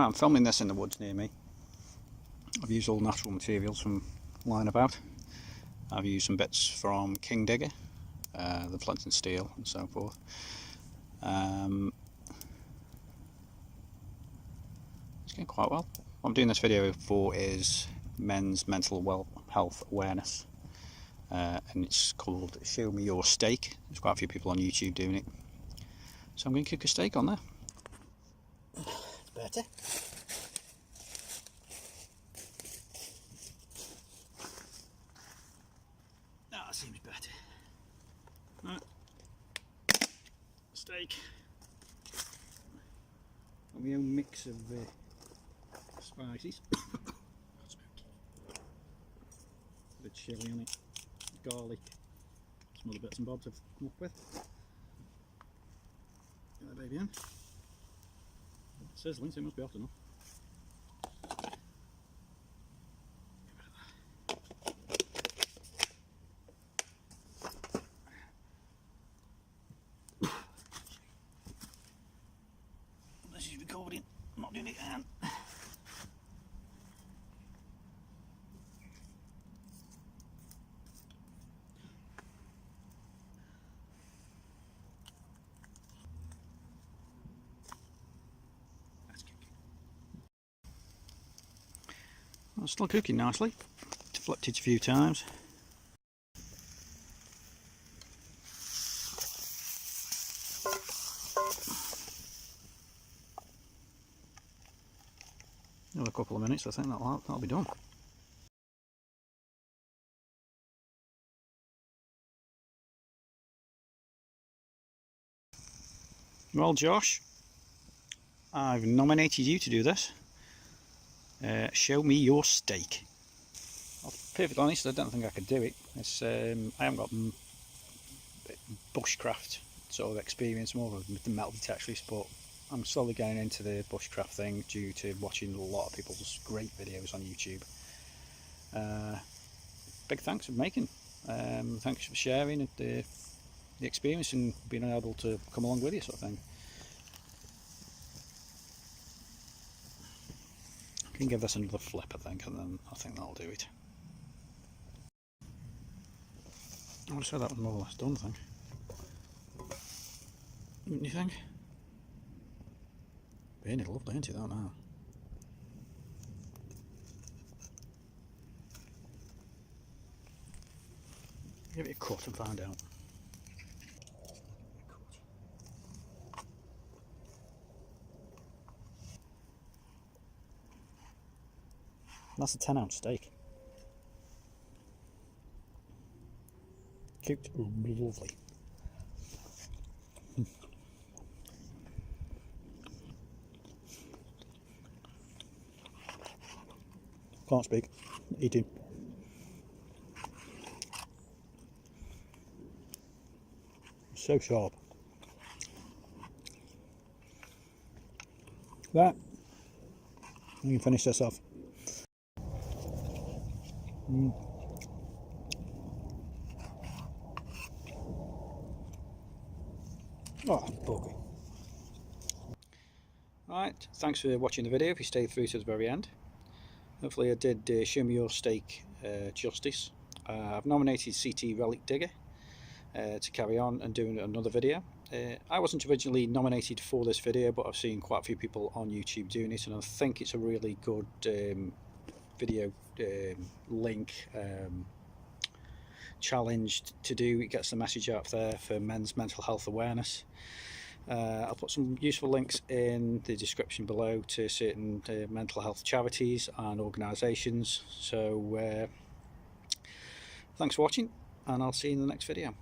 I'm filming this in the woods near me. I've used all natural materials from lying about. I've used some bits from King Digger, the flint and steel and so forth. It's going quite well. What I'm doing this video for is men's mental health awareness, and it's called Show Me Your Steak. There's quite a few people on YouTube doing it, so I'm going to cook a steak on there. It's better. That seems better. Right. Steak. Got my own mix of spices. A bit of chilli on it, garlic, some other bits and bobs I've come up with. Get that baby in. It's sizzling, so it must be hot enough. This is recording, I'm not doing it again. Well, it's still cooking nicely. Flipped it a few times. Another couple of minutes, I think that'll be done. Well, Josh, I've nominated you to do this. Show me your steak. I'll be perfectly honest, I don't think I could do it. I haven't got bushcraft sort of experience, more of the metal detectorist, but I'm slowly getting into the bushcraft thing due to watching a lot of people's great videos on YouTube. Big thanks for making. Thanks for sharing the experience and being able to come along with you, sort of thing. I can give this another flip, I think, and then I think that'll do it. I would say that was more or less done, I think. Wouldn't you think? Burning lovely, ain't it, that now? Give it a cut and find out. That's a 10-ounce steak. Cooked lovely. Can't speak. Eating. So sharp. That. You can finish this off. Oh, buggy. Right, thanks for watching the video if you stayed through to the very end. Hopefully I did show me your steak justice. I've nominated CT Relic Digger to carry on and do another video. I wasn't originally nominated for this video, but I've seen quite a few people on YouTube doing it, and I think it's a really good video link challenge to do. It gets the message out there for men's mental health awareness. I'll put some useful links in the description below to certain mental health charities and organisations. So thanks for watching, and I'll see you in the next video.